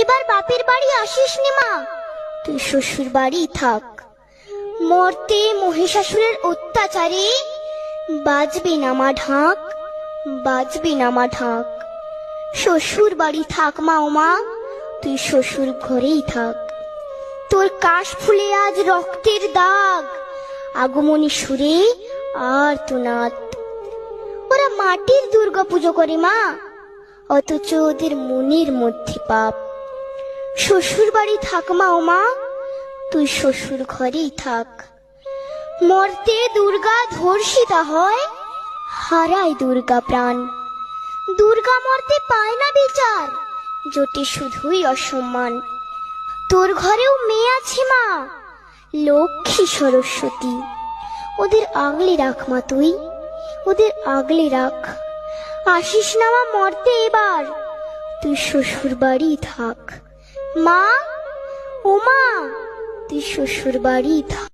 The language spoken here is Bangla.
এবার বাপের বাড়ি আসিস নে মা, তুই শ্বশুর বাড়ি থাক। মর্তে মহিষাসুরের অত্যাচারে বাজবে না মা ঢাক, বাজবে না মা ঢাক। শ্বশুর বাড়ি থাক মা, ও মা তুই শ্বশুর ঘরেই থাক। তোর কাশ ফুলে আজ রক্তের দাগ, আগমনী সুরে আর তো নাত। ওরা মাটির দুর্গা পুজো করে মা, অথচ ওদের মনের মধ্যে পাপ। শ্বশুর বাড়ি থাক মা, ও মা তুই শ্বশুর ঘরেই থাক। মর্তে দুর্গা ধর্ষিতা হয়, হারায় দুর্গা প্রাণ। দুর্গা মর্তে পায় না বিচার, জোটে শুধুই অসম্মান। তোর ঘরেও মেয়ে আছে মা, লক্ষ্মী সরস্বতী, ওদের আগলে রাখ মা তুই, ওদের আগলে রাখ। আসিস না মা মর্তে এবার, তুই শ্বশুর বাড়ি থাক। মা, ও মা তুই শ্বশুর বাড়ি থাক।